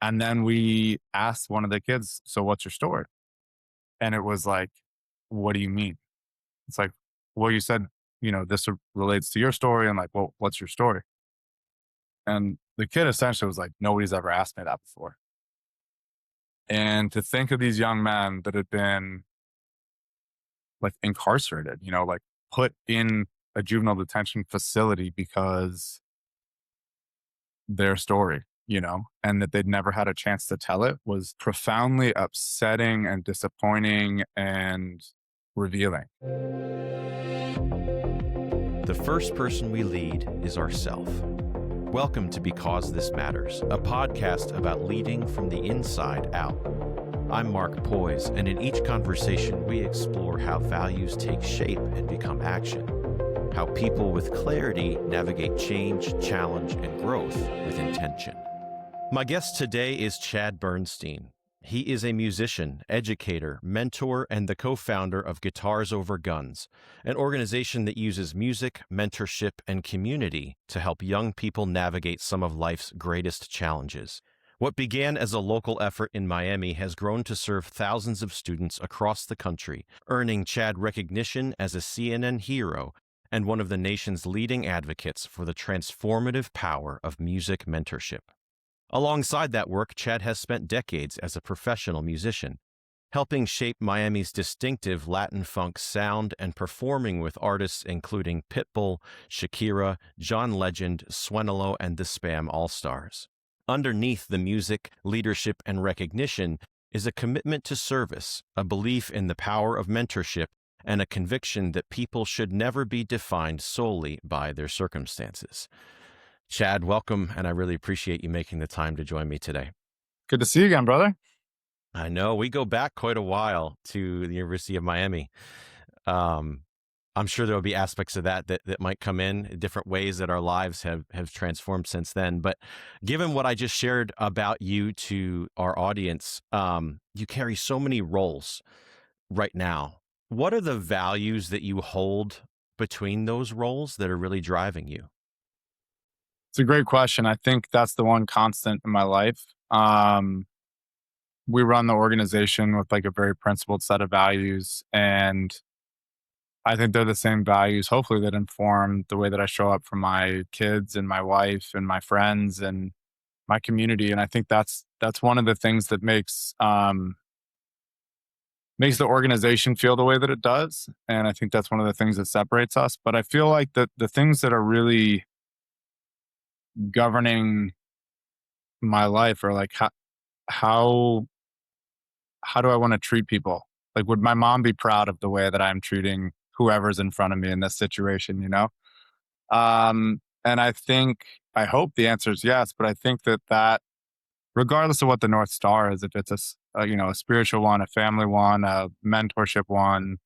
And then we asked one of the kids, "So what's your story?" And it was like, "What do you mean?" It's like, "Well, you said, this relates to your story." And like, "Well, what's your story?" And the kid essentially was like, "Nobody's ever asked me that before." And to think of these young men that had been like incarcerated, like put in a juvenile detention facility because their story, and that they'd never had a chance to tell it was profoundly upsetting and disappointing and revealing. The first person we lead is ourself. Welcome to Because This Matters, a podcast about leading from the inside out. I'm Mark Poise, and in each conversation, we explore how values take shape and become action, how people with clarity navigate change, challenge, and growth with intention. My guest today is Chad Bernstein. He is a musician, educator, mentor, and the co-founder of Guitars Over Guns, an organization that uses music, mentorship, and community to help young people navigate some of life's greatest challenges. What began as a local effort in Miami has grown to serve thousands of students across the country, earning Chad recognition as a CNN hero and one of the nation's leading advocates for the transformative power of music mentorship. Alongside that work, Chad has spent decades as a professional musician, helping shape Miami's distinctive Latin funk sound and performing with artists including Pitbull, Shakira, John Legend, Swenelo, and the Spam All-Stars. Underneath the music, leadership, and recognition is a commitment to service, a belief in the power of mentorship, and a conviction that people should never be defined solely by their circumstances. Chad, welcome, and I really appreciate you making the time to join me today. Good to see you again, brother. I know we go back quite a while to the University of Miami. I'm sure there will be aspects of that might come in different ways that our lives have transformed since then. But given what I just shared about you to our audience, you carry so many roles right now. What are the values that you hold between those roles that are really driving you? It's a great question. I think that's the one constant in my life. We run the organization with like a very principled set of values, and I think they're the same values, hopefully, that inform the way that I show up for my kids and my wife and my friends and my community. And I think that's one of the things that makes the organization feel the way that it does. And I think that's one of the things that separates us. But I feel like the things that are really governing my life are like how how do I want to treat people? Like, would my mom be proud of the way that I'm treating whoever's in front of me in this situation? And I hope the answer is yes, but I think that regardless of what the North Star is, if it's a spiritual one, a family one, a mentorship one,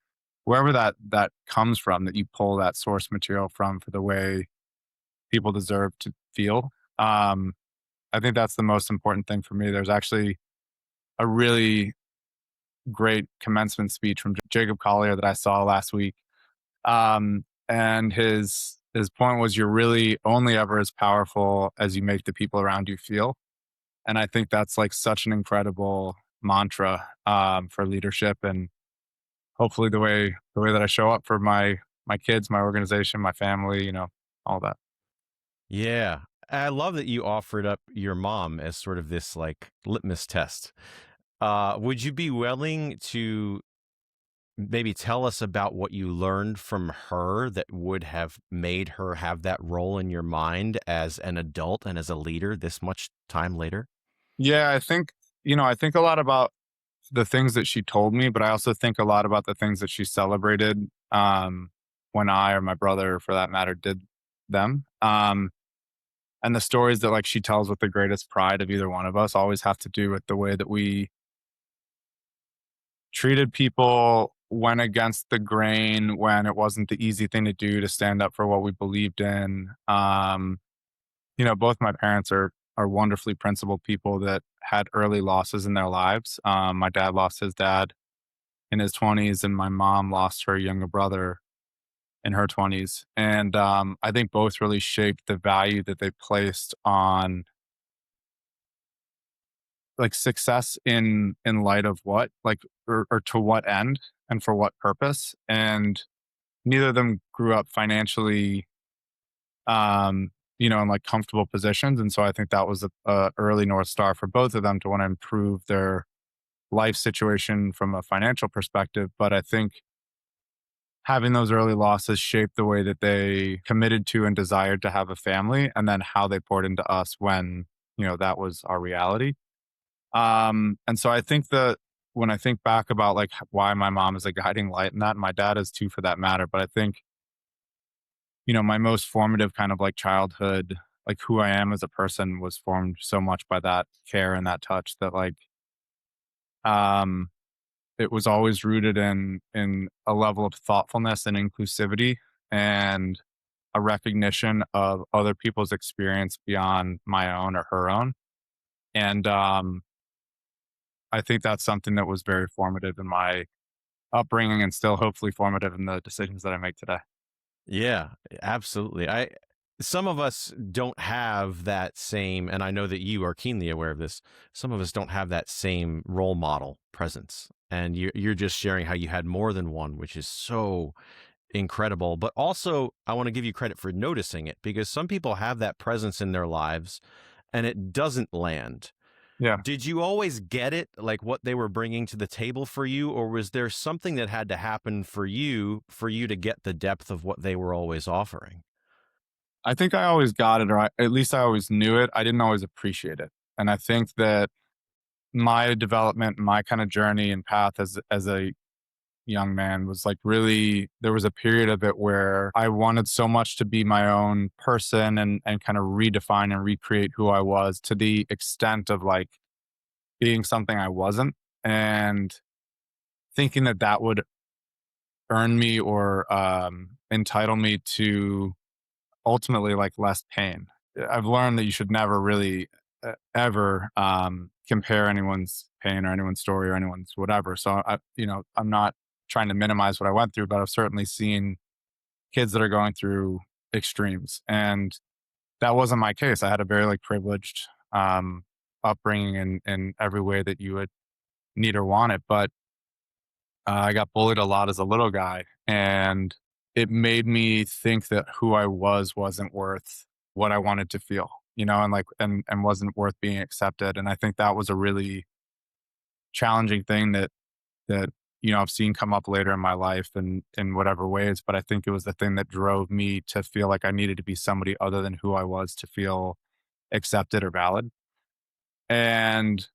wherever that comes from, that you pull that source material from for the way people deserve to feel. I think that's the most important thing for me. There's actually a really great commencement speech from Jacob Collier that I saw last week. And his point was, you're really only ever as powerful as you make the people around you feel. And I think that's like such an incredible mantra for leadership, and hopefully the way that I show up for my kids, my organization, my family, all that. Yeah. I love that you offered up your mom as sort of this like litmus test. Would you be willing to maybe tell us about what you learned from her that would have made her have that role in your mind as an adult and as a leader this much time later? Yeah, I think a lot about the things that she told me, but I also think a lot about the things that she celebrated when I or my brother, for that matter, did them. And the stories that like she tells with the greatest pride of either one of us always have to do with the way that we treated people, went against the grain when it wasn't the easy thing to do to stand up for what we believed in. Both my parents are wonderfully principled people that had early losses in their lives. My dad lost his dad in his 20s, and my mom lost her younger brother in her 20s. And I think both really shaped the value that they placed on like success in light of what, like, or to what end and for what purpose. And neither of them grew up financially, um, in like comfortable positions. And so I think that was a early North Star for both of them to want to improve their life situation from a financial perspective. But I think having those early losses shaped the way that they committed to and desired to have a family, and then how they poured into us when, that was our reality. And so I think that when I think back about like why my mom is a guiding light in that, and my dad is too for that matter, but I think, my most formative kind of like childhood, like who I am as a person was formed so much by that care and that touch that like, um, it was always rooted in a level of thoughtfulness and inclusivity and a recognition of other people's experience beyond my own or her own. And I think that's something that was very formative in my upbringing and still hopefully formative in the decisions that I make today. Yeah, absolutely. Some of us don't have that same, and I know that you are keenly aware of this. Some of us don't have that same role model presence. And you're just sharing how you had more than one, which is so incredible. But also, I want to give you credit for noticing it, because some people have that presence in their lives and it doesn't land. Yeah. Did you always get it, like what they were bringing to the table for you, or was there something that had to happen for you to get the depth of what they were always offering? I think I always got it, or at least I always knew it. I didn't always appreciate it. And I think that my development, my kind of journey and path as a young man was like really, there was a period of it where I wanted so much to be my own person and kind of redefine and recreate who I was to the extent of like being something I wasn't, and thinking that that would earn me or entitle me to ultimately like less pain. I've learned that you should never really ever compare anyone's pain or anyone's story or anyone's whatever. So I'm not trying to minimize what I went through, but I've certainly seen kids that are going through extremes, and that wasn't my case. I had a very like privileged upbringing in every way that you would need or want it, but I got bullied a lot as a little guy, and it made me think that who I was wasn't worth what I wanted to feel, and like and wasn't worth being accepted. And I think that was a really challenging thing that I've seen come up later in my life and in whatever ways. But I think it was the thing that drove me to feel like I needed to be somebody other than who I was to feel accepted or valid. And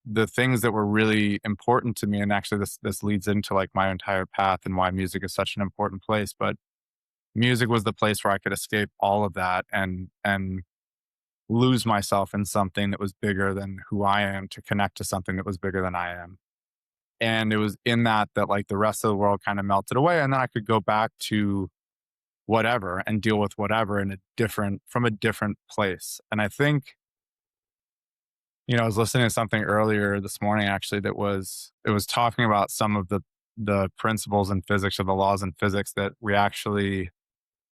the things that were really important to me, and actually this leads into like my entire path and why music is such an important place, but music was the place where I could escape all of that and lose myself in something that was bigger than who I am, to connect to something that was bigger than I am. And it was in that like the rest of the world kind of melted away, and then I could go back to whatever and deal with whatever in a different from a different place. And I think, I was listening to something earlier this morning actually it was talking about some of the principles in physics or the laws in physics that we actually,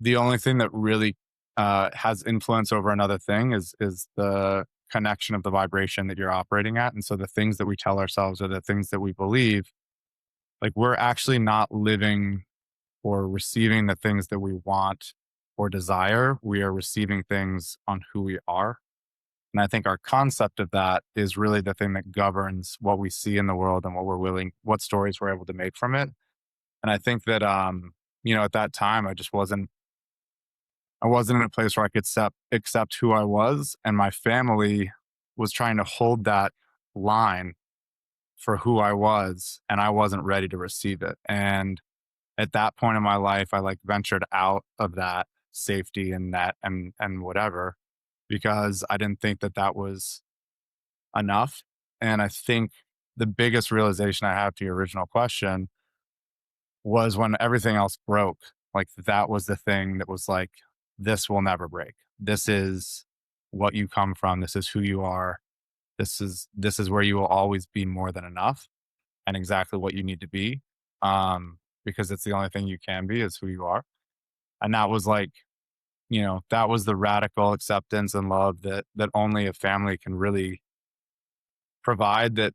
the only thing that really has influence over another thing is the connection of the vibration that you're operating at. And so the things that we tell ourselves or the things that we believe, like we're actually not living or receiving the things that we want or desire. We are receiving things on who we are. And I think our concept of that is really the thing that governs what we see in the world and what stories we're able to make from it. And I think that, at that time, I wasn't in a place where I could accept who I was. And my family was trying to hold that line for who I was, and I wasn't ready to receive it. And at that point in my life, I like ventured out of that safety and that and whatever, because I didn't think that that was enough. And I think the biggest realization I have to your original question was when everything else broke. Like that was the thing that was like, this will never break. This is what you come from. This is who you are. This is where you will always be more than enough and exactly what you need to be. Because it's the only thing you can be is who you are. And that was like, that was the radical acceptance and love that only a family can really provide that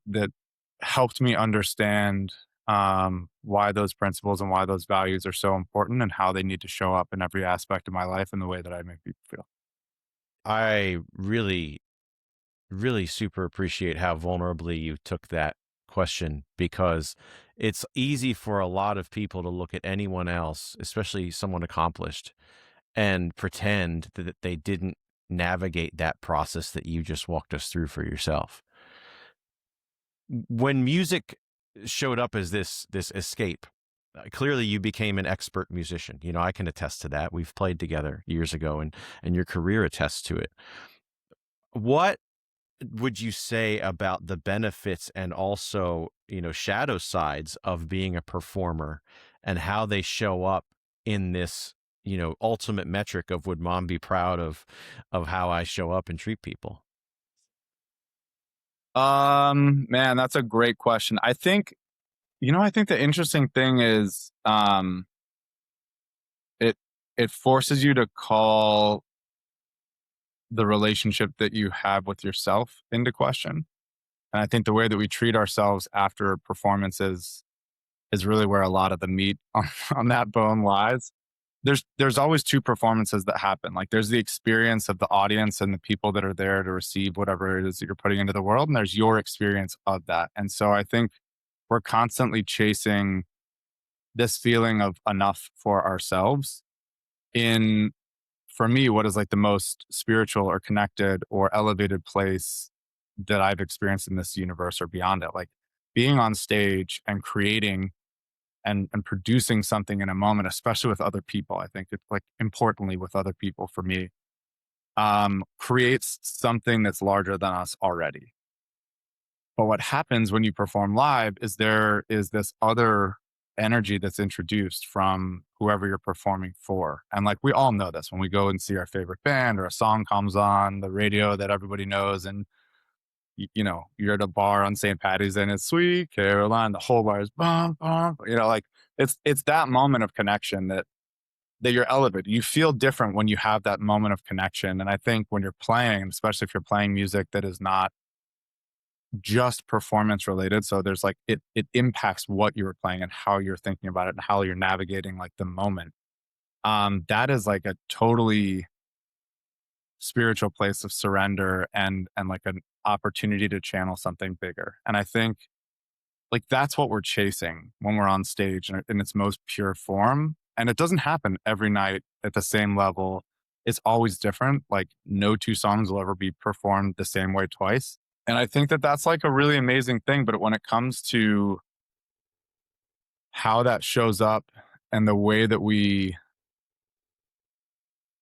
helped me understand why those principles and why those values are so important and how they need to show up in every aspect of my life and the way that I make people feel. I really, really super appreciate how vulnerably you took that question, because it's easy for a lot of people to look at anyone else, especially someone accomplished, and pretend that they didn't navigate that process that you just walked us through for yourself. When music showed up as this escape, clearly you became an expert musician. You know, I can attest to that. We've played together years ago, and your career attests to it. What would you say about the benefits and also, shadow sides of being a performer, and how they show up in this, ultimate metric of would mom be proud of how I show up and treat people? Man, that's a great question. I think the interesting thing is, it it forces you to call the relationship that you have with yourself into question. And I think the way that we treat ourselves after performances is really where a lot of the meat on that bone lies. There's always two performances that happen. Like there's the experience of the audience and the people that are there to receive whatever it is that you're putting into the world, and there's your experience of that. And so I think we're constantly chasing this feeling of enough for ourselves in, for me, what is like the most spiritual or connected or elevated place that I've experienced in this universe or beyond it. Like being on stage and creating and producing something in a moment, especially with other people. I think it's like importantly with other people for me, creates something that's larger than us already. But what happens when you perform live is there is this other energy that's introduced from whoever you're performing for. And like we all know this when we go and see our favorite band or a song comes on the radio that everybody knows, and you're at a bar on St. Patty's and it's Sweet Caroline, the whole bar is bum bum. Like it's that moment of connection that you're elevated. You feel different when you have that moment of connection. And I think when you're playing, especially if you're playing music that is not just performance related, so there's like it impacts what you're playing and how you're thinking about it and how you're navigating like the moment. That is like a totally spiritual place of surrender and like an opportunity to channel something bigger. And I think like that's what we're chasing when we're on stage in its most pure form. And it doesn't happen every night at the same level. It's always different. Like no two songs will ever be performed the same way twice. And I think that that's like a really amazing thing. But when it comes to how that shows up and the way that we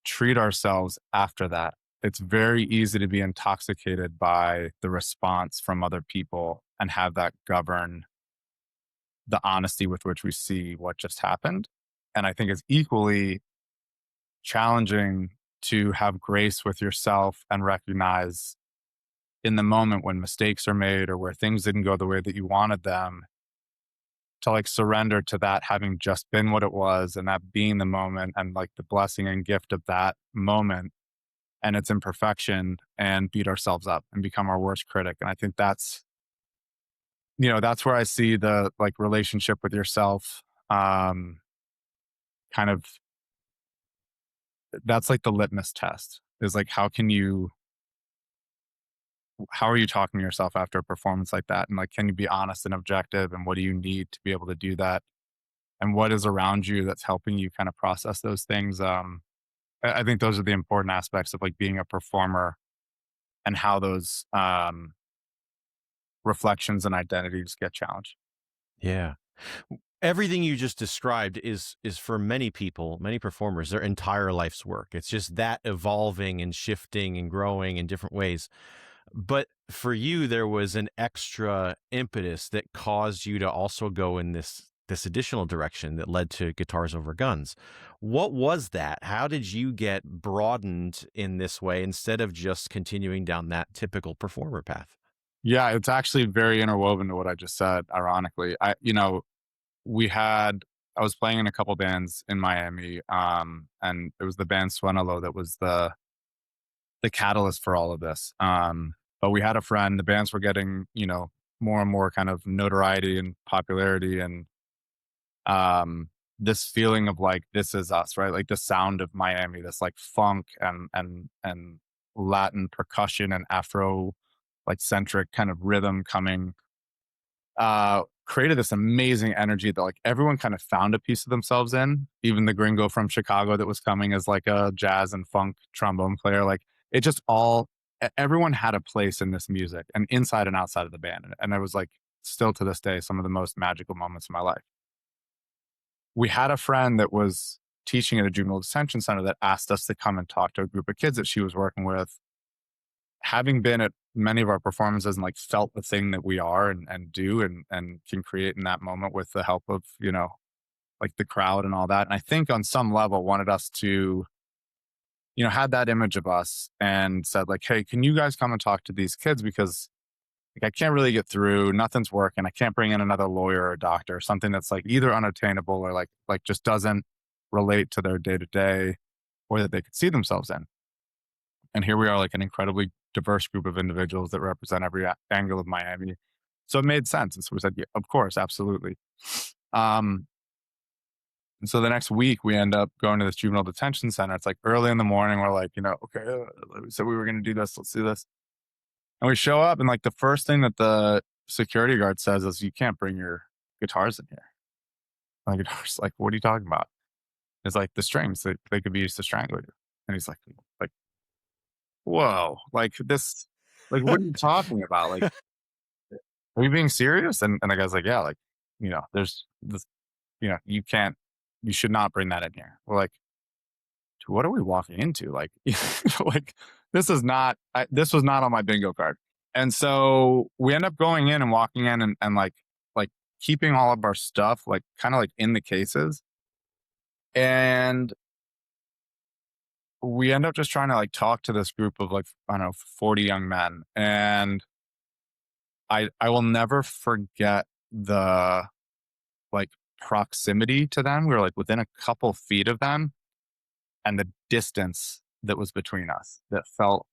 treat ourselves after that, it's very easy to be intoxicated by the response from other people and have that govern the honesty with which we see what just happened. And I think it's equally challenging to have grace with yourself and recognize in the moment when mistakes are made or where things didn't go the way that you wanted them, to like surrender to that having just been what it was and that being the moment and like the blessing and gift of that moment and its imperfection, and beat ourselves up and become our worst critic. And I think that's where I see the like relationship with yourself, kind of, that's like the litmus test is like how are you talking to yourself after a performance like that, and like can you be honest and objective, and what do you need to be able to do that, and what is around you that's helping you kind of process those things. I think those are the important aspects of like being a performer and how those reflections and identities get challenged. Yeah. Everything you just described is for many people, many performers, their entire life's work. It's just that evolving and shifting and growing in different ways. But for you, there was an extra impetus that caused you to also go in this additional direction that led to Guitars Over Guns. What was that? How did you get broadened in this way instead of just continuing down that typical performer path? Yeah, it's actually very interwoven to what I just said. Ironically, we had I was playing in a couple bands in Miami, and it was the band Suenalo that was the catalyst for all of this. But we had a friend, the bands were getting, more and more kind of notoriety and popularity, and um this feeling of like this is us, right? Like the sound of Miami, this like funk and Latin percussion and Afro like centric kind of rhythm coming created this amazing energy that like everyone kind of found a piece of themselves in. Even the gringo from Chicago that was coming as like a jazz and funk trombone player, like it just all everyone had a place in this music and inside and outside of the band. And it was like still to this day some of the most magical moments of my life. We had a friend that was teaching at a juvenile detention center that asked us to come and talk to a group of kids that she was working with, having been at many of our performances and like felt the thing that we are and do and can create in that moment with the help of, like the crowd and all that. And I think on some level wanted us to, had that image of us and said like, hey, can you guys come and talk to these kids? Because like I can't really get through, nothing's working. I can't bring in another lawyer or doctor, or something that's like either unattainable or like just doesn't relate to their day to day or that they could see themselves in. And here we are, like an incredibly diverse group of individuals that represent every angle of Miami. So it made sense. And so we said, yeah, of course, absolutely. Um, and so the next week we end up going to this juvenile detention center. It's like early in the morning. We're like, okay, we said we were going to do this. Let's do this. And we show up, and like the first thing that the security guard says is, "You can't bring your guitars in here." My guitar's like, "What are you talking about?" It's like the strings they could be used to strangle you. And he's like, whoa, like this, like what are you talking about? Like, are you being serious? And the guy's like, yeah, like, there's this, you can't, you should not bring that in here. We're like, what are we walking into? Like, like this was not on my bingo card. And so we end up going in and walking in and like keeping all of our stuff, like kind of like in the cases. And we end up just trying to like talk to this group of like, I don't know, 40 young men. And I will never forget the like proximity to them. We were like within a couple feet of them, and the distance that was between us that felt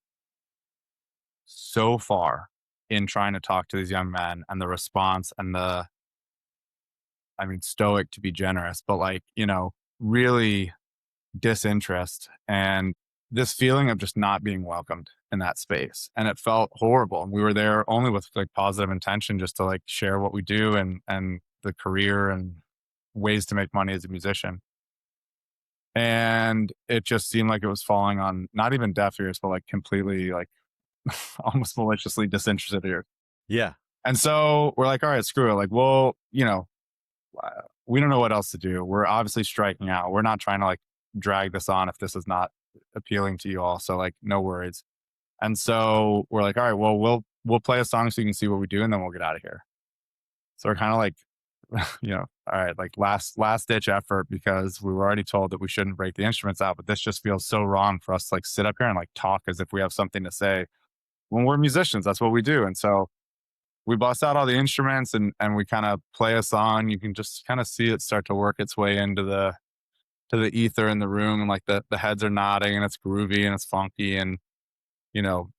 so far in trying to talk to these young men, and the response and the, I mean, stoic to be generous, but like, really disinterest and this feeling of just not being welcomed in that space. And it felt horrible. And we were there only with like positive intention, just to like share what we do and the career and ways to make money as a musician. And it just seemed like it was falling on not even deaf ears, but like completely like almost maliciously disinterested ears. Yeah. And so we're like, all right, screw it. Like, well, we don't know what else to do. We're obviously striking out. We're not trying to like drag this on if this is not appealing to you all. So like, no worries. And so we're like, all right, well, we'll play a song so you can see what we do, and then we'll get out of here. So we're kind of like, all right, like last ditch effort, because we were already told that we shouldn't break the instruments out, but this just feels so wrong for us to like sit up here and like talk as if we have something to say when we're musicians. That's what we do. And so we bust out all the instruments and we kind of play a song. You can just kind of see it start to work its way into the ether in the room, and like the heads are nodding and it's groovy and it's funky. And you know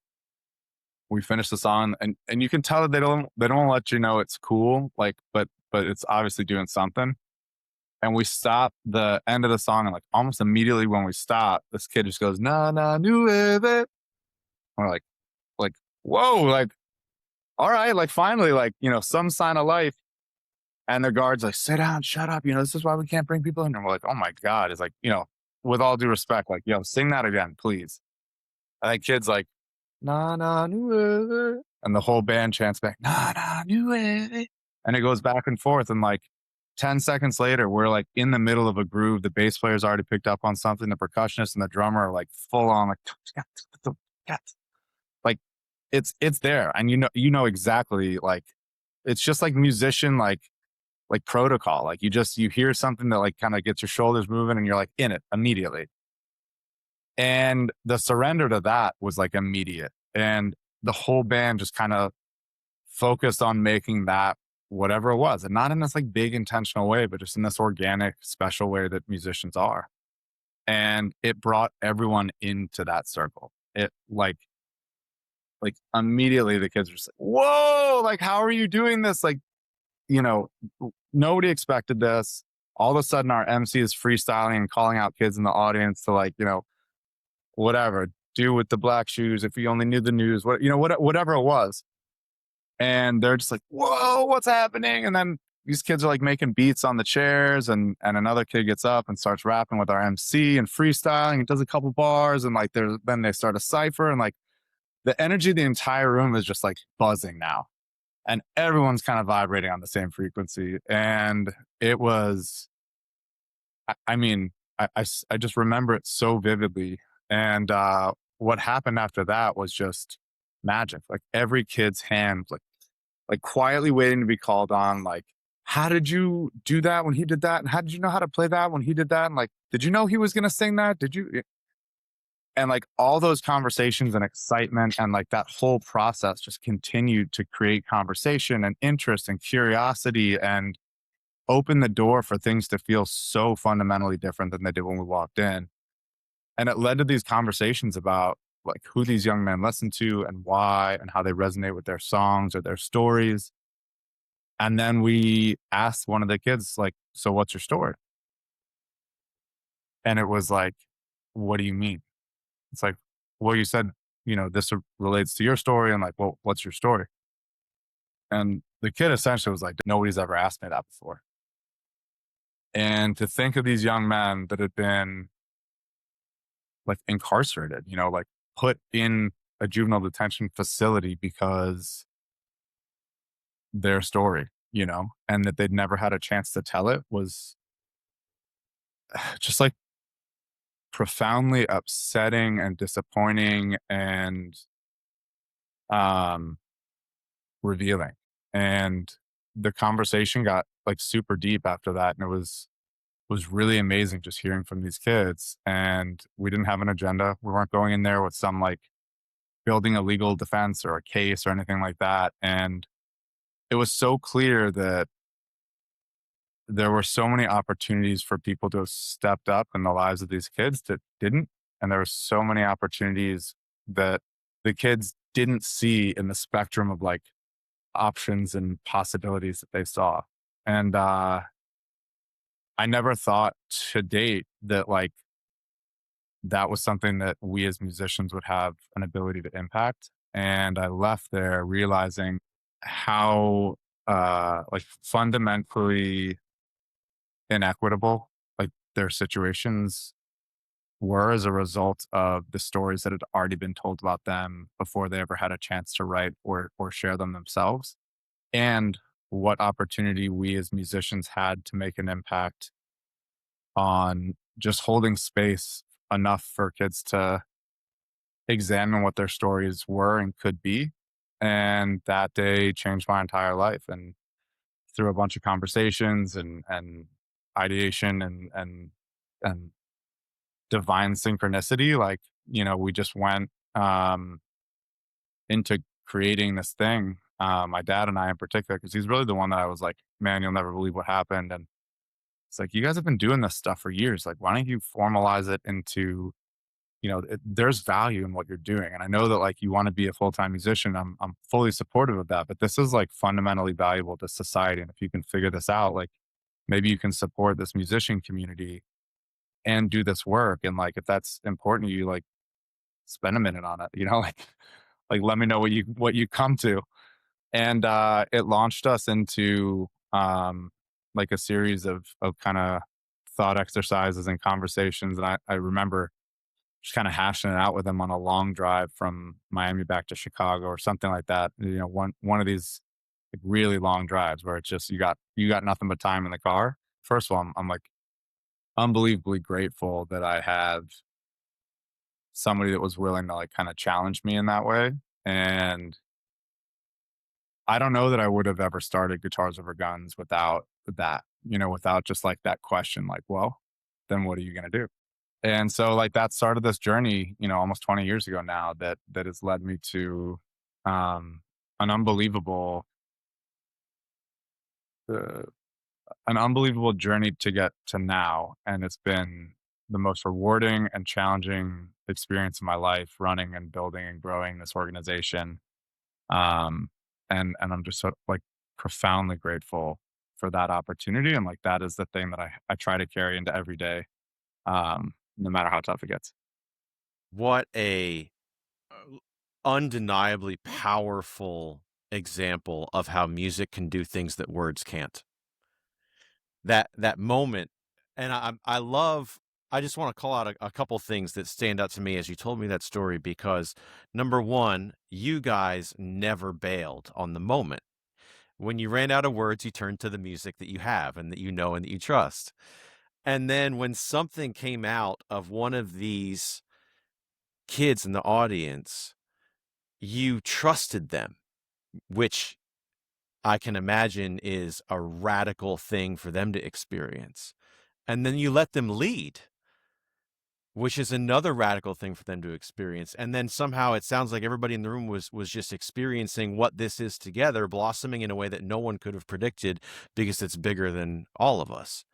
we finish the song, and you can tell that they don't let you know it's cool, like, but it's obviously doing something. And we stop the end of the song, and like almost immediately when we stop, this kid just goes na na nueve. We're like whoa, like all right, like finally, like some sign of life. And the guard's like, sit down, shut up. This is why we can't bring people in. And we're like, oh my God. It's like, with all due respect, like, sing that again, please. And that kid's like, na na nueve. And the whole band chants back, na na nueve. And it goes back and forth. And like 10 seconds later, we're like in the middle of a groove. The bass player's already picked up on something. The percussionist and the drummer are like full on, like it's there. And you know exactly, like it's just like musician, like protocol. Like you hear something that like kind of gets your shoulders moving, and you're like in it immediately. And the surrender to that was like immediate. And the whole band just kind of focused on making that whatever it was. And not in this like big intentional way, but just in this organic, special way that musicians are. And it brought everyone into that circle. It like like immediately the kids were just like, whoa, like, how are you doing this? Like, you know, nobody expected this. All of a sudden, our MC is freestyling and calling out kids in the audience to, like, whatever, do with the black shoes. If you only knew the news, whatever it was. And they're just like, whoa, what's happening? And then these kids are like making beats on the chairs, and another kid gets up and starts rapping with our MC and freestyling and does a couple bars, and like then they start a cipher, and like the energy of the entire room is just like buzzing now, and everyone's kind of vibrating on the same frequency. And it was, I mean, I just remember it so vividly. And what happened after that was just magic. Like every kid's hand, like quietly waiting to be called on. Like, how did you do that when he did that? And how did you know how to play that when he did that? And like, did you know he was going to sing that? Did you? And like all those conversations and excitement and like that whole process just continued to create conversation and interest and curiosity and open the door for things to feel so fundamentally different than they did when we walked in. And it led to these conversations about like who these young men listen to and why and how they resonate with their songs or their stories. And then we asked one of the kids, like, so what's your story? And it was like, what do you mean? It's like, well, you said, this relates to your story. And like, well, what's your story? And the kid essentially was like, nobody's ever asked me that before. And to think of these young men that had been like incarcerated, like put in a juvenile detention facility because their story, and that they'd never had a chance to tell it was just like profoundly upsetting and disappointing and um revealing. And the conversation got like super deep after that, and it was really amazing just hearing from these kids. And we didn't have an agenda. We weren't going in there with some like building a legal defense or a case or anything like that. And it was so clear that there were so many opportunities for people to have stepped up in the lives of these kids that didn't. And there were so many opportunities that the kids didn't see in the spectrum of like options and possibilities that they saw. And I never thought to date that like that was something that we as musicians would have an ability to impact. And I left there realizing how like fundamentally inequitable like their situations were as a result of the stories that had already been told about them before they ever had a chance to write or share them themselves, and what opportunity we as musicians had to make an impact on just holding space enough for kids to examine what their stories were and could be. And that day changed my entire life. And through a bunch of conversations and ideation and divine synchronicity, like, we just went into creating this thing. My dad and I in particular, because he's really the one that I was like, man, you'll never believe what happened. And it's like, you guys have been doing this stuff for years. Like, why don't you formalize it into, there's value in what you're doing. And I know that like you want to be a full-time musician. I'm fully supportive of that, but this is like fundamentally valuable to society. And if you can figure this out, like maybe you can support this musician community and do this work. And like, if that's important to you, like spend a minute on it, like let me know what you come to. And it launched us into like a series of kind of thought exercises and conversations. And I remember just kind of hashing it out with him on a long drive from Miami back to Chicago or something like that. One of these like, really long drives where it's just you got nothing but time in the car. First of all, I'm like unbelievably grateful that I have somebody that was willing to like kind of challenge me in that way. And I don't know that I would have ever started Guitars Over Guns without that, without just like that question, like, well, then what are you going to do? And so like that started this journey, almost 20 years ago now that has led me to um, an unbelievable, uh, an unbelievable journey to get to now. And it's been the most rewarding and challenging experience of my life, running and building and growing this organization. Um, and I'm just so like profoundly grateful for that opportunity. And like that is the thing that I try to carry into every day, no matter how tough it gets. What a undeniably powerful example of how music can do things that words can't. That moment, and I love. I just want to call out a couple things that stand out to me as you told me that story because number one, you guys never bailed on the moment. When you ran out of words, you turned to the music that you have and that you know and that you trust. And then when something came out of one of these kids in the audience, you trusted them, which I can imagine is a radical thing for them to experience. And then you let them lead, which is another radical thing for them to experience. And then somehow it sounds like everybody in the room was just experiencing what this is together, blossoming in a way that no one could have predicted because it's bigger than all of us.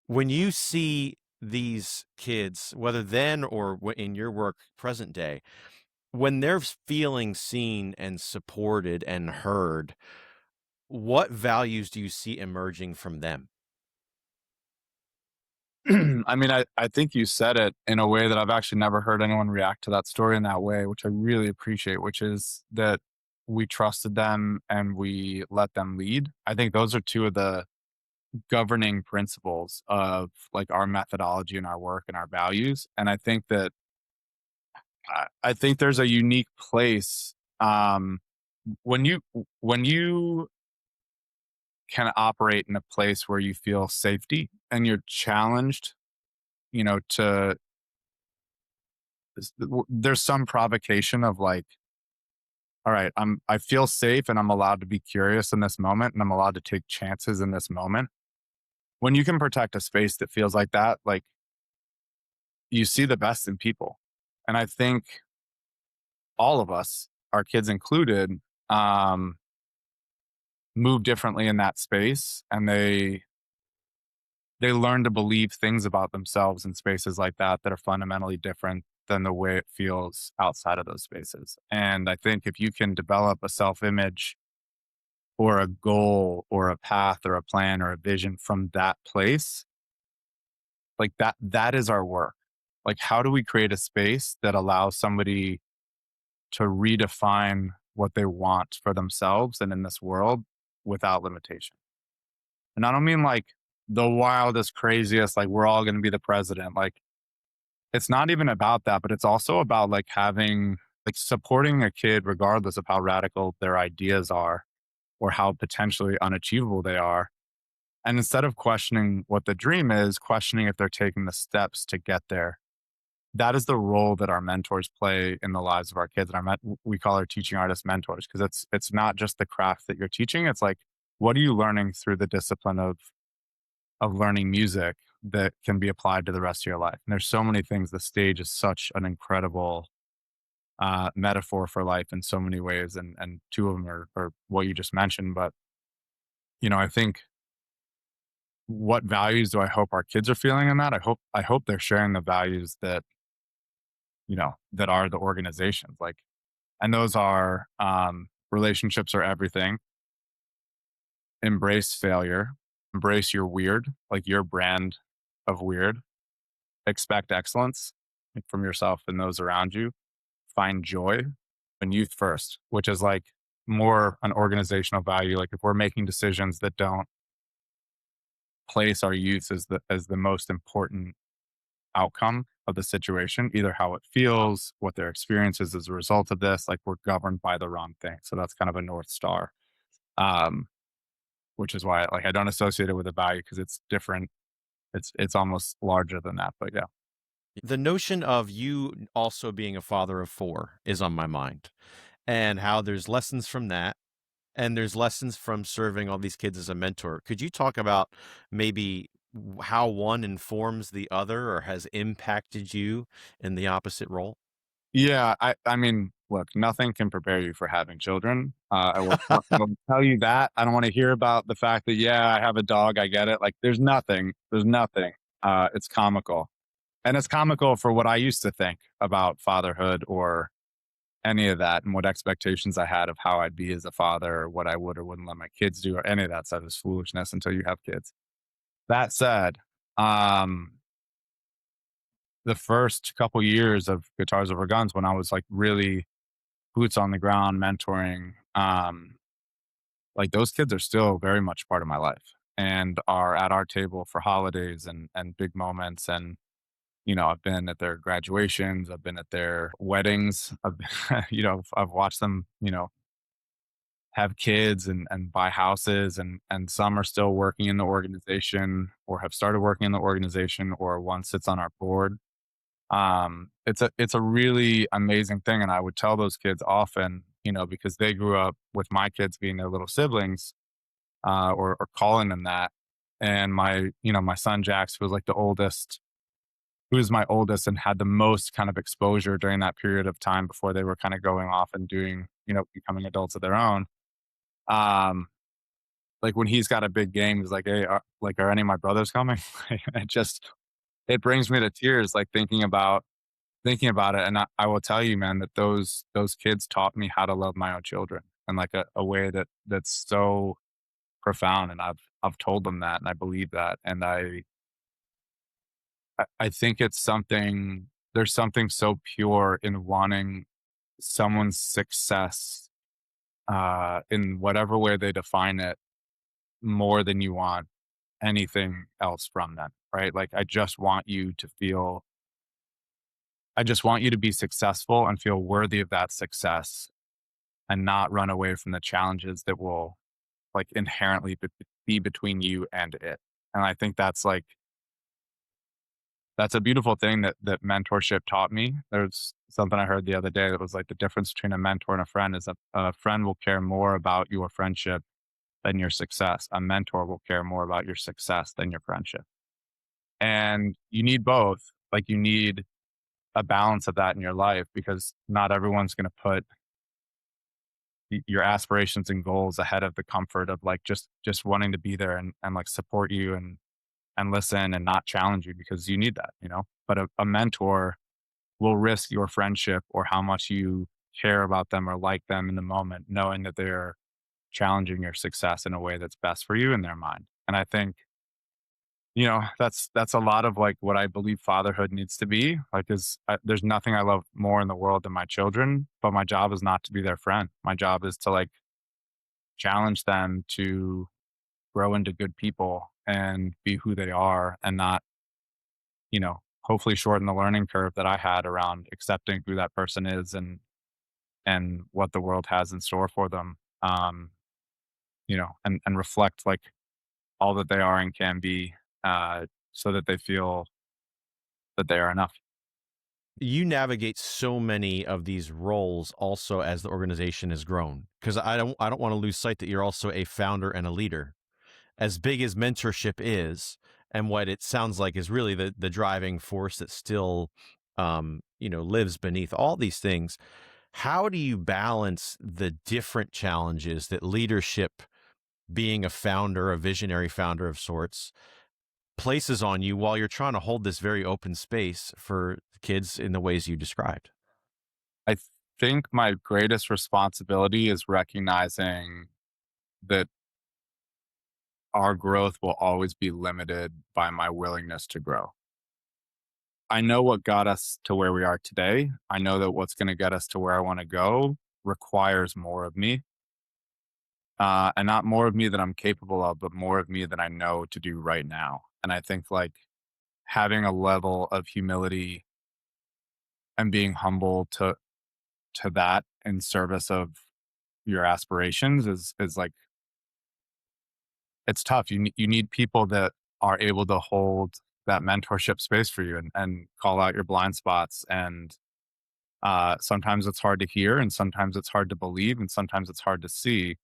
When you see these kids, whether then or in your work present day, when they're feeling seen and supported and heard, what values do you see emerging from them? I mean, I think you said it in a way that I've actually never heard anyone react to that story in that way, which I really appreciate, which is that we trusted them and we let them lead. I think those are two of the governing principles of like our methodology and our work and our values. And I think that I think there's a unique place when you can operate in a place where you feel safety and you're challenged, to there's some provocation of like, all right, I feel safe and I'm allowed to be curious in this moment and I'm allowed to take chances in this moment. When you can protect a space that feels like that, like you see the best in people. And I think all of us, our kids included, um, move differently in that space and they learn to believe things about themselves in spaces like that are fundamentally different than the way it feels outside of those spaces. And I think if you can develop a self-image or a goal or a path or a plan or a vision from that place, like that is our work. Like how do we create a space that allows somebody to redefine what they want for themselves and in this world without limitation? And I don't mean like the wildest, craziest, like we're all going to be the president. Like it's not even about that, but it's also about like having, like supporting a kid, regardless of how radical their ideas are or how potentially unachievable they are. And instead of questioning what the dream is, questioning if they're taking the steps to get there. That is the role that our mentors play in the lives of our kids. And we call our teaching artists mentors because it's not just the craft that you're teaching. It's like, what are you learning through the discipline of learning music that can be applied to the rest of your life? And there's so many things. The stage is such an incredible metaphor for life in so many ways, and two of them are what you just mentioned. But I think what values do I hope our kids are feeling in that? I hope they're sharing the values that are the organizations. Like, and those are relationships are everything. Embrace failure. Embrace your weird, like your brand of weird. Expect excellence from yourself and those around you. Find joy and youth first, which is like more an organizational value. Like if we're making decisions that don't place our youth as the most important outcome of the situation, either how it feels, what their experience is as a result of this, like we're governed by the wrong thing. So that's kind of a North Star. Um, which is why like I don't associate it with a value because it's different. It's almost larger than that. But yeah. The notion of you also being a father of four is on my mind, and how there's lessons from that. And there's lessons from serving all these kids as a mentor. Could you talk about maybe how one informs the other or has impacted you in the opposite role? Yeah, I mean, look, nothing can prepare you for having children. I will tell you that. I don't want to hear about the fact that yeah, I have a dog. I get it. Like, there's nothing. There's nothing. It's comical. And it's comical for what I used to think about fatherhood or any of that and what expectations I had of how I'd be as a father or what I would or wouldn't let my kids do or any of that stuff is foolishness until you have kids. That said, um, the first couple years of Guitars Over Guns when I was like really boots on the ground mentoring, like those kids are still very much part of my life and are at our table for holidays and big moments. And I've been at their graduations, I've been at their weddings, I've watched them, have kids and buy houses, and some are still working in the organization or have started working in the organization, or one sits on our board. It's a really amazing thing, and I would tell those kids often, because they grew up with my kids being their little siblings, or calling them that. And my son Jax, who was like the oldest, who was my oldest and had the most kind of exposure during that period of time before they were kind of going off and doing, becoming adults of their own. Um, like when he's got a big game, he's like, "Hey, are any of my brothers coming?" It brings me to tears, like thinking about it. And I will tell you, man, that those kids taught me how to love my own children in like a way that's so profound. And I've told them that, and I believe that, and I think it's something. There's something so pure in wanting someone's success, in whatever way they define it, more than you want anything else from them, right? Like I just want you to be successful and feel worthy of that success and not run away from the challenges that will like inherently be between you and it. And I think that's a beautiful thing that mentorship taught me. There's something I heard the other day that was like the difference between a mentor and a friend is a friend will care more about your friendship than your success. A mentor will care more about your success than your friendship. And you need both. Like you need a balance of that in your life because not everyone's going to put your aspirations and goals ahead of the comfort of like just wanting to be there and like support you and listen and not challenge you because you need that. But a mentor will risk your friendship or how much you care about them or like them in the moment, knowing that they're challenging your success in a way that's best for you in their mind. And I think, that's a lot of like what I believe fatherhood needs to be. Like, there's nothing I love more in the world than my children, but my job is not to be their friend. My job is to like challenge them to grow into good people and be who they are and not, hopefully shorten the learning curve that I had around accepting who that person is and what the world has in store for them. And reflect like all that they are and can be, so that they feel that they are enough. You navigate so many of these roles also as the organization has grown, because I don't want to lose sight that you're also a founder and a leader. As big as mentorship is, and what it sounds like is really the driving force that still lives beneath all these things. How do you balance the different challenges that leadership, being a founder, a visionary founder of sorts, places on you while you're trying to hold this very open space for kids in the ways you described? I think my greatest responsibility is recognizing that our growth will always be limited by my willingness to grow. I know what got us to where we are today. I know that what's going to get us to where I want to go requires more of me. And not more of me than I'm capable of, but more of me than I know to do right now. And I think like having a level of humility and being humble to that in service of your aspirations is like it's tough. You need people that are able to hold that mentorship space for you and call out your blind spots. And sometimes it's hard to hear, and sometimes it's hard to believe, and sometimes it's hard to see.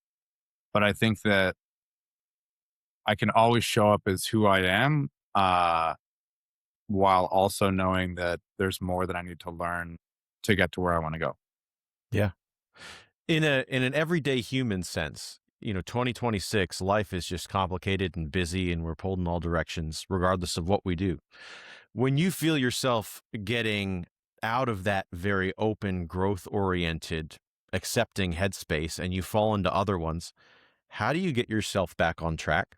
But I think that I can always show up as who I am, while also knowing that there's more that I need to learn to get to where I want to go. Yeah. In an everyday human sense, 2026, life is just complicated and busy, and we're pulled in all directions, regardless of what we do. When you feel yourself getting out of that very open, growth oriented, accepting headspace and you fall into other ones, how do you get yourself back on track?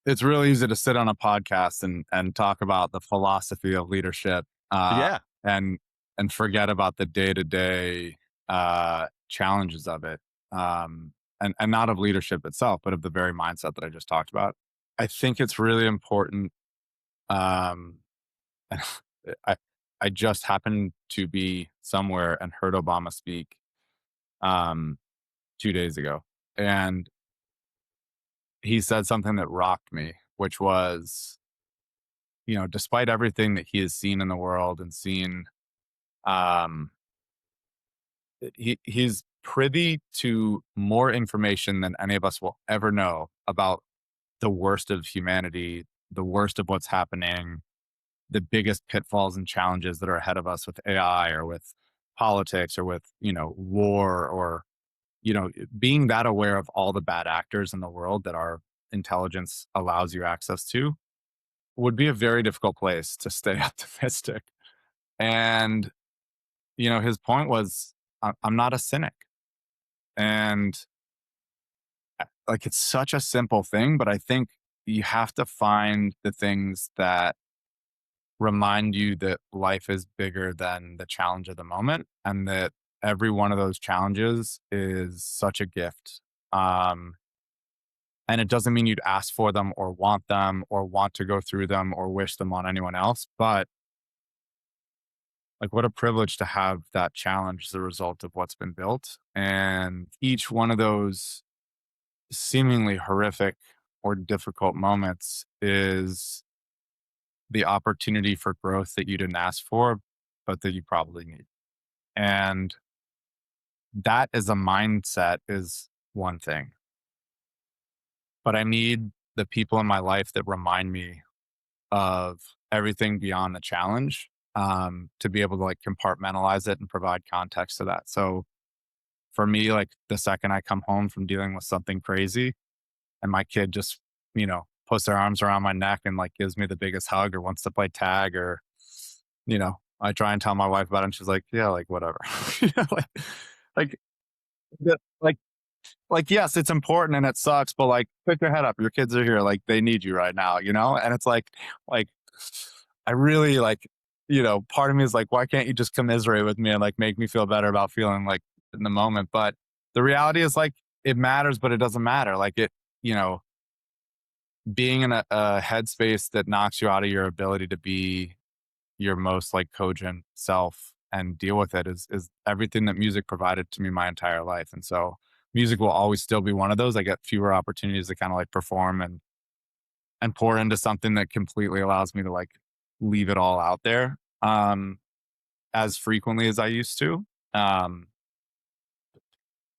It's really easy to sit on a podcast and talk about the philosophy of leadership, Yeah. and forget about the day to day challenges of it, and not of leadership itself, but of the very mindset that I just talked about. I think it's really important. Um, I I just happened to be somewhere and heard Obama speak um, 2 days ago, and he said something that rocked me, which was, despite everything that he has seen in the world and seen, um, he's privy to more information than any of us will ever know about the worst of humanity, the worst of what's happening, the biggest pitfalls and challenges that are ahead of us with AI or with politics or with, war or, being that aware of all the bad actors in the world that our intelligence allows you access to would be a very difficult place to stay optimistic. And, his point was, I'm not a cynic. And like, it's such a simple thing, but I think you have to find the things that remind you that life is bigger than the challenge of the moment and that every one of those challenges is such a gift. Um, and it doesn't mean you'd ask for them or want to go through them or wish them on anyone else, but like, what a privilege to have that challenge as a result of what's been built. And each one of those seemingly horrific or difficult moments is the opportunity for growth that you didn't ask for, but that you probably need. And that as a mindset is one thing. But I need the people in my life that remind me of everything beyond the challenge, to be able to like compartmentalize it and provide context to that. So for me, like the second I come home from dealing with something crazy and my kid just, puts their arms around my neck and like gives me the biggest hug or wants to play tag or, I try and tell my wife about it and she's like, yeah, like whatever. Like, like, like, yes, it's important and it sucks, but like, pick your head up. Your kids are here. Like, they need you right now, And it's like, I really like, part of me is like, why can't you just commiserate with me and like make me feel better about feeling like in the moment? But the reality is like, it matters, but it doesn't matter. Like, you know, being in a headspace that knocks you out of your ability to be your most like cogent self and deal with it is everything that music provided to me my entire life. And so music will always still be one of those. I get fewer opportunities to kind of like perform and pour into something that completely allows me to like leave it all out there as frequently as I used to. Um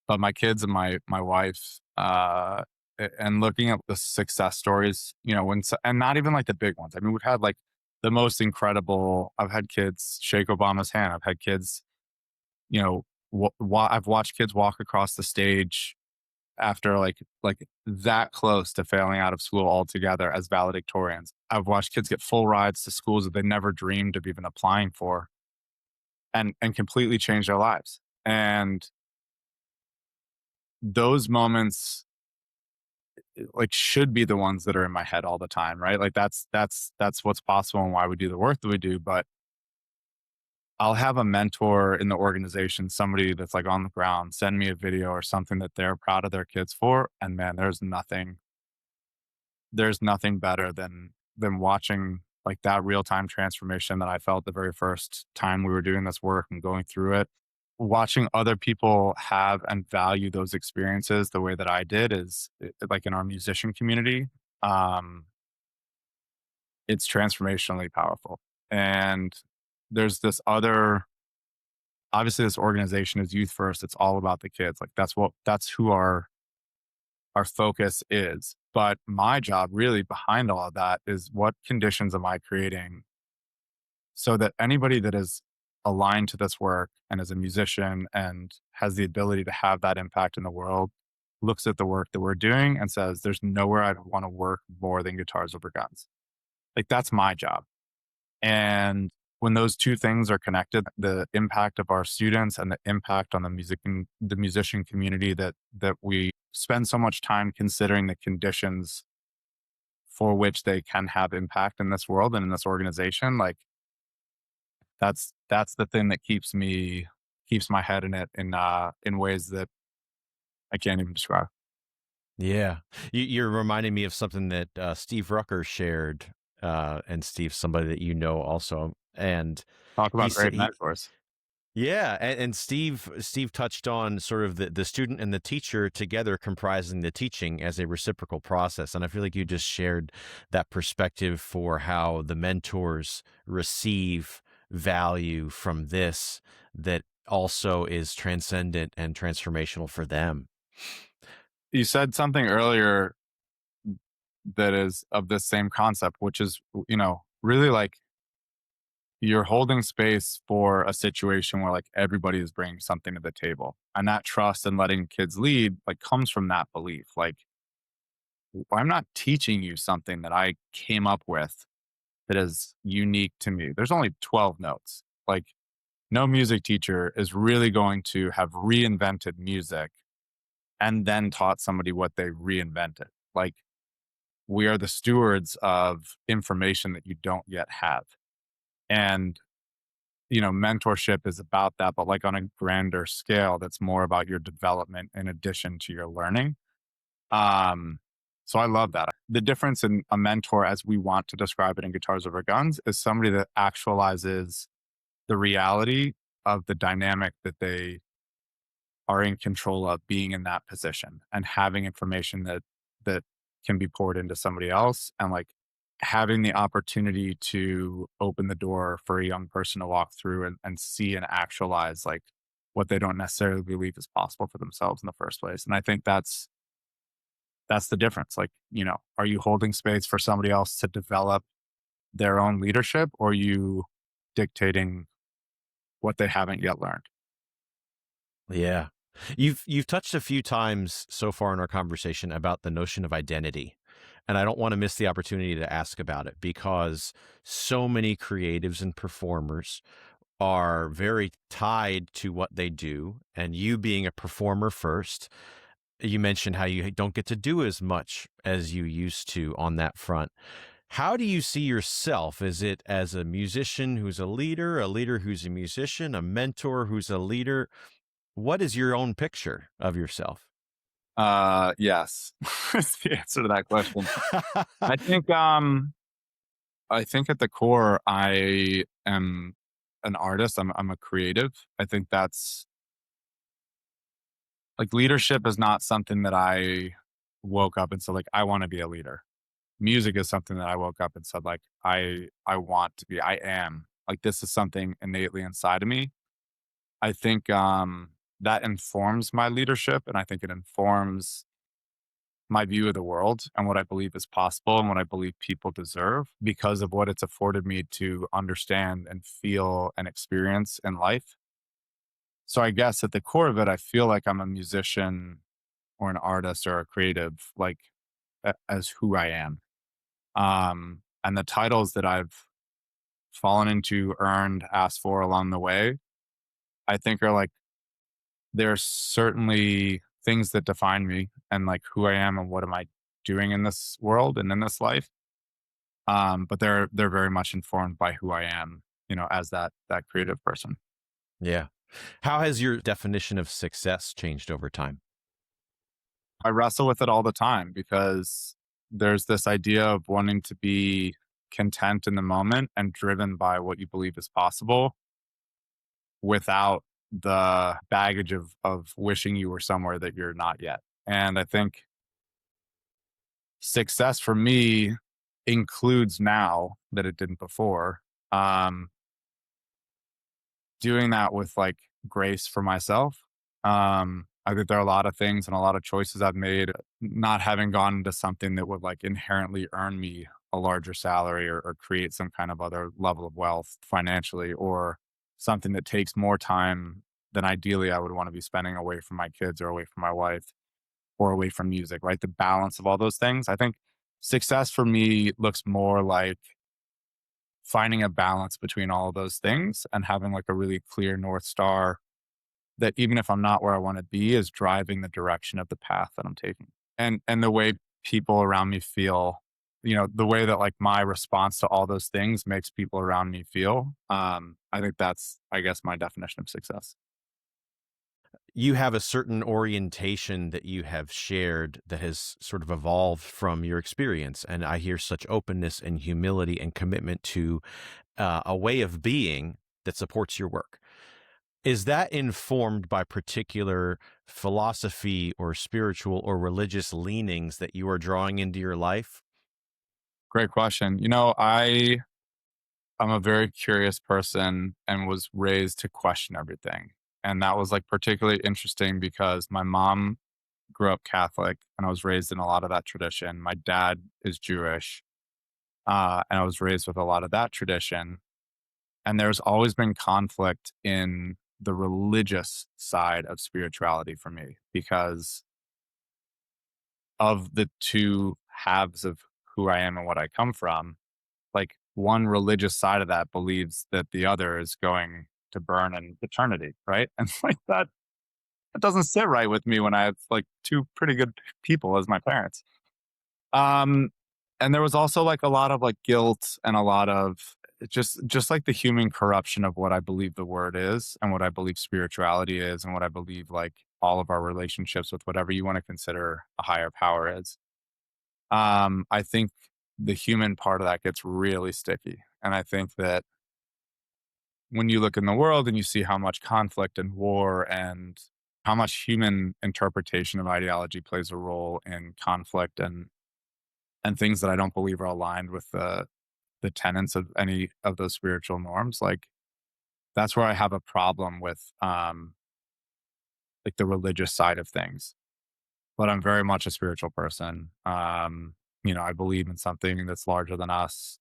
but my kids and my wife and looking at the success stories, and not even like the big ones. I mean, we've had like the most incredible. I've had kids shake Obama's hand. I've had kids, you know, I've watched kids walk across the stage after like that close to failing out of school altogether as valedictorians. I've watched kids get full rides to schools that they never dreamed of even applying for, and completely change their lives. And those moments like should be the ones that are in my head all the time, right? Like that's what's possible and why we do the work that we do. But I'll have a mentor in the organization, somebody that's like on the ground, send me a video or something that they're proud of their kids for. And man, there's nothing better than watching like that real time transformation that I felt the very first time we were doing this work and going through it. Watching other people have and value those experiences the way that I did is like in our musician community. Um, it's transformationally powerful. And there's this other, obviously, this organization is youth first. It's all about the kids. Like that's who our focus is. But my job really behind all of that is what conditions am I creating so that anybody that is aligned to this work and is a musician and has the ability to have that impact in the world looks at the work that we're doing and says, there's nowhere I'd want to work more than guitars over guns. Like that's my job. And when those two things are connected, the impact of our students and the impact on the musician community that we spend so much time considering the conditions for which they can have impact in this world and in this organization, like that's the thing that keeps my head in it in ways that I can't even describe. Yeah. You're reminding me of something that Steve Rucker shared. And Steve's somebody that you know also. And Talk he about said, great mentors. yeah, and Steve touched on sort of the student and the teacher together comprising the teaching as a reciprocal process. And I feel like you just shared that perspective for how the mentors receive value from this that also is transcendent and transformational for them. You said something earlier that is of this same concept, which is, really like you're holding space for a situation where like everybody is bringing something to the table. And that trust and letting kids lead like comes from that belief. Like, I'm not teaching you something that I came up with that is unique to me. There's only 12 notes. Like, no music teacher is really going to have reinvented music and then taught somebody what they reinvented. Like, we are the stewards of information that you don't yet have. And, mentorship is about that, but like on a grander scale, that's more about your development in addition to your learning. Um, so I love that. The difference in a mentor, as we want to describe it in Guitars Over Guns, is somebody that actualizes the reality of the dynamic that they are in control of being in that position and having information that can be poured into somebody else and like having the opportunity to open the door for a young person to walk through and see and actualize like what they don't necessarily believe is possible for themselves in the first place. And I think that's the difference. Like, are you holding space for somebody else to develop their own leadership, or are you dictating what they haven't yet learned? Yeah. You've touched a few times so far in our conversation about the notion of identity. And I don't want to miss the opportunity to ask about it because so many creatives and performers are very tied to what they do. And you being a performer first, you mentioned how you don't get to do as much as you used to on that front. How do you see yourself? Is it as a musician who's a leader who's a musician, a mentor who's a leader? What is your own picture of yourself? Yes. Is the answer to that question. I think I think at the core I am an artist. I'm a creative. I think that's like leadership is not something that I woke up and said like I want to be a leader. Music is something that I woke up and said like I want to be. I am. Like this is something innately inside of me. I think that informs my leadership and I think it informs my view of the world and what I believe is possible and what I believe people deserve because of what it's afforded me to understand and feel and experience in life. So I guess at the core of it, I feel like I'm a musician or an artist or a creative, like as who I am. And the titles that I've fallen into, earned, asked for along the way, I think are like, there's certainly things that define me and like who I am and what am I doing in this world and in this life. But they're very much informed by who I am, as that creative person. Yeah. How has your definition of success changed over time? I wrestle with it all the time because there's this idea of wanting to be content in the moment and driven by what you believe is possible without the baggage of wishing you were somewhere that you're not yet. And I think success for me includes now that it didn't before. Um, Doing that with like grace for myself. I think there are a lot of things and a lot of choices I've made, not having gone into something that would like inherently earn me a larger salary or create some kind of other level of wealth financially or something that takes more time than ideally I would want to be spending away from my kids or away from my wife or away from music, right? The balance of all those things. I think success for me looks more like finding a balance between all of those things and having like a really clear North Star that even if I'm not where I want to be is driving the direction of the path that I'm taking. And the way people around me feel, the way that like my response to all those things makes people around me feel. I think that's, I guess, my definition of success. You have a certain orientation that you have shared that has sort of evolved from your experience. And I hear such openness and humility and commitment to a way of being that supports your work. Is that informed by particular philosophy or spiritual or religious leanings that you are drawing into your life? Great question. I'm a very curious person and was raised to question everything. And that was like particularly interesting because my mom grew up Catholic and I was raised in a lot of that tradition. My dad is Jewish, and I was raised with a lot of that tradition. And there's always been conflict in the religious side of spirituality for me because of the two halves of who I am and what I come from. Like one religious side of that believes that the other is going to burn in eternity, right? And like that doesn't sit right with me when I have like two pretty good people as my parents. Um, and there was also like a lot of like guilt and a lot of just like the human corruption of what I believe the word is and what I believe spirituality is and what I believe like all of our relationships with whatever you want to consider a higher power is. I think the human part of that gets really sticky. And I think that when you look in the world and you see how much conflict and war and how much human interpretation of ideology plays a role in conflict and things that I don't believe are aligned with the tenets of any of those spiritual norms, like that's where I have a problem with like the religious side of things. But I'm very much a spiritual person. I believe in something that's larger than us.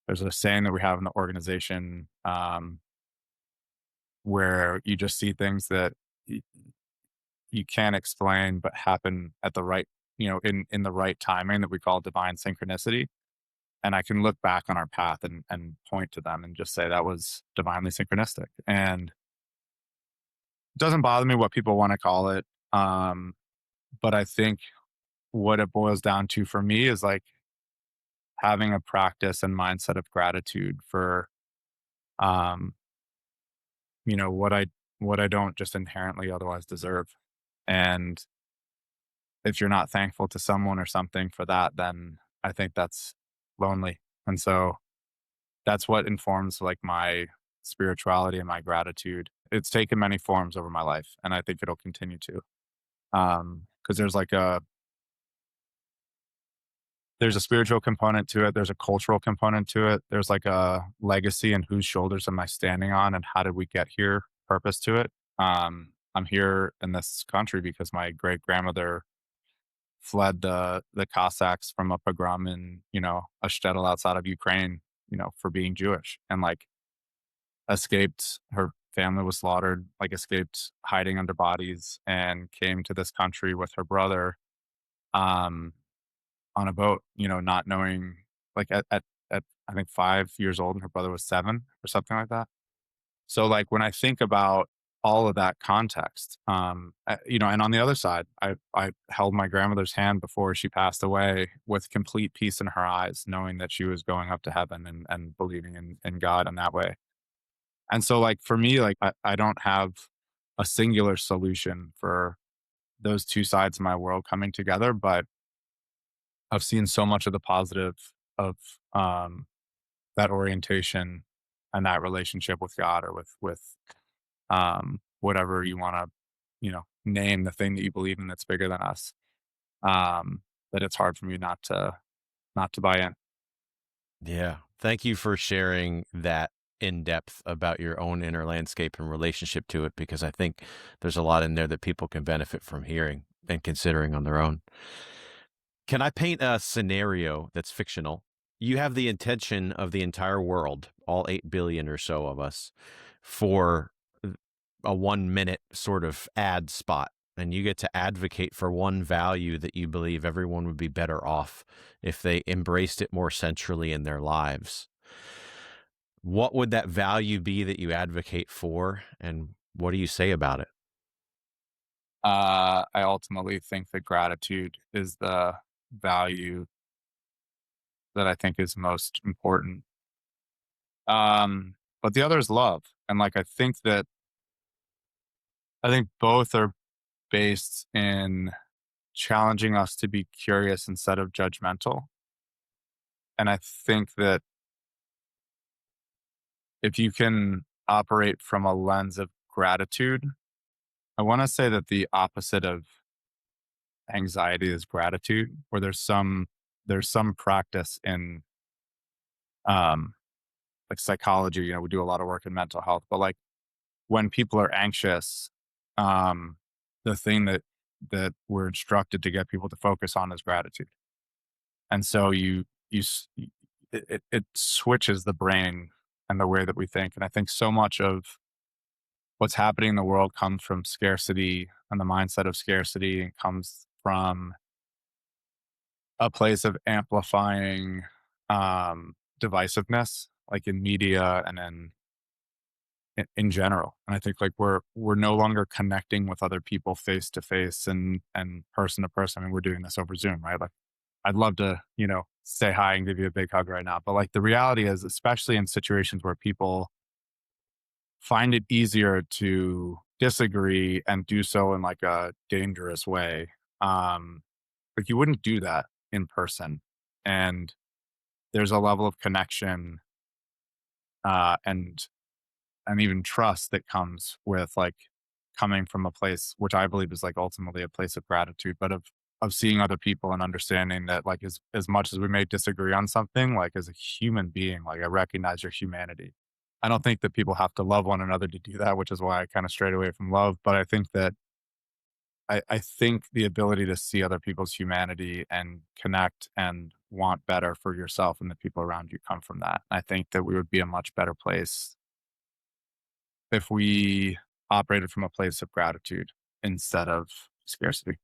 There's a saying that we have in the organization, where you just see things that y- you can't explain, but happen at the right, in the right timing that we call divine synchronicity. And I can look back on our path and point to them and just say that was divinely synchronistic. And it doesn't bother me what people want to call it. Um, but I think what it boils down to for me is like having a practice and mindset of gratitude for um, you know, what I don't just inherently otherwise deserve. And if you're not thankful to someone or something for that, then I think that's lonely. And so that's what informs like my spirituality and my gratitude. It's taken many forms over my life, and I think it'll continue to. Because there's a spiritual component to it. There's a cultural component to it. There's like a legacy and whose shoulders am I standing on and how did we get here? Purpose to it. I'm here in this country because my great grandmother fled the Cossacks from a pogrom in a shtetl outside of Ukraine, for being Jewish, and like escaped. Her family was slaughtered, like escaped hiding under bodies, and came to this country with her brother. Um, on a boat, not knowing, like, at I think 5 years old, and her brother was 7 or something like that. So, like, when I think about all of that context, and on the other side, I held my grandmother's hand before she passed away with complete peace in her eyes, knowing that she was going up to heaven and believing in God in that way. And so, like, for me, like, I don't have a singular solution for those 2 sides of my world coming together, but I've seen so much of the positive of, um, that orientation and that relationship with God or with whatever you wanna, name the thing that you believe in that's bigger than us, that it's hard for me not to buy in. Yeah. Thank you for sharing that in depth about your own inner landscape and relationship to it, because I think there's a lot in there that people can benefit from hearing and considering on their own. Can I paint a scenario that's fictional? You have the intention of the entire world, all 8 billion or so of us, for a 1-minute sort of ad spot, and you get to advocate for one value that you believe everyone would be better off if they embraced it more centrally in their lives. What would that value be that you advocate for, and what do you say about it? I ultimately think that gratitude is the value that I think is most important. But the other is love. And like I think both are based in challenging us to be curious instead of judgmental. And I think that if you can operate from a lens of gratitude, I want to say that the opposite of anxiety is gratitude, where there's some practice in um like psychology. We do a lot of work in mental health, but like when people are anxious, um the thing that we're instructed to get people to focus on is gratitude. And so you s- y- it switches the brain and the way that we think. And I think so much of what's happening in the world comes from scarcity and the mindset of scarcity, and comes from a place of amplifying divisiveness, like in media and in general. And I think like we're no longer connecting with other people face to face and person to person. I mean, we're doing this over Zoom, right? Like I'd love to, say hi and give you a big hug right now. But like the reality is, especially in situations where people find it easier to disagree and do so in like a dangerous way, like you wouldn't do that in person. And there's a level of connection, and even trust that comes with like coming from a place which I believe is like ultimately a place of gratitude, but of seeing other people and understanding that like as much as we may disagree on something, like as a human being, like I recognize your humanity. I don't think that people have to love one another to do that, which is why I kind of strayed away from love. But I think that I think the ability to see other people's humanity and connect and want better for yourself and the people around you come from that. I think that we would be a much better place if we operated from a place of gratitude instead of scarcity.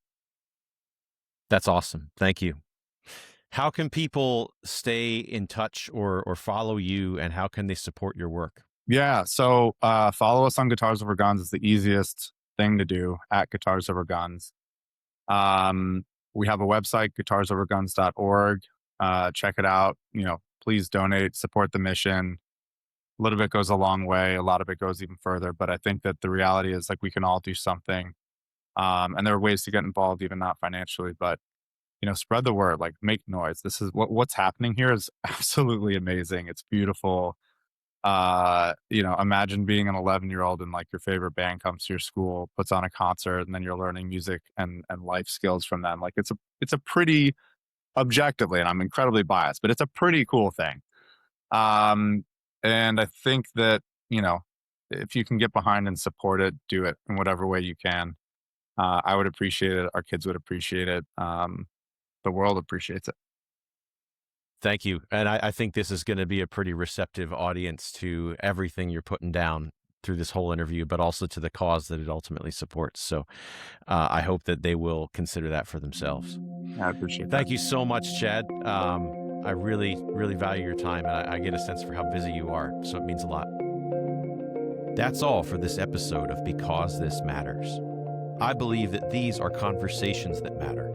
That's awesome. Thank you. How can people stay in touch or follow you, and how can they support your work? Yeah. So follow us on Guitars Over Guns. Is the easiest thing to do, at Guitars Over Guns. Um, we have a website, guitarsoverguns.org. Check it out. Please donate, support the mission. A little bit goes a long way. A lot of it goes even further. But I think that the reality is like we can all do something. And there are ways to get involved, even not financially, but spread the word, like make noise. This is what's happening here is absolutely amazing. It's beautiful. Imagine being an 11-year-old and like your favorite band comes to your school, puts on a concert, and then you're learning music and life skills from them. Like it's a pretty objectively, and I'm incredibly biased, but it's a pretty cool thing. Um, and I think that, if you can get behind and support it, do it in whatever way you can. I would appreciate it. Our kids would appreciate it. The world appreciates it. Thank you. And I think this is going to be a pretty receptive audience to everything you're putting down through this whole interview, but also to the cause that it ultimately supports. So I hope that they will consider that for themselves. I appreciate that. Thank you so much, Chad. I really, really value your time, and I get a sense for how busy you are. So it means a lot. That's all for this episode of Because This Matters. I believe that these are conversations that matter.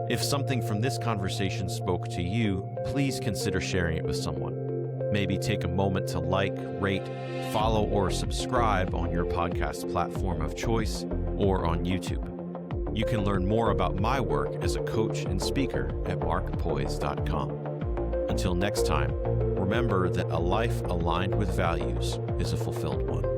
If something from this conversation spoke to you, please consider sharing it with someone. Maybe take a moment to like, rate, follow, or subscribe on your podcast platform of choice or on YouTube. You can learn more about my work as a coach and speaker at markpoise.com. Until next time, remember that a life aligned with values is a fulfilled one.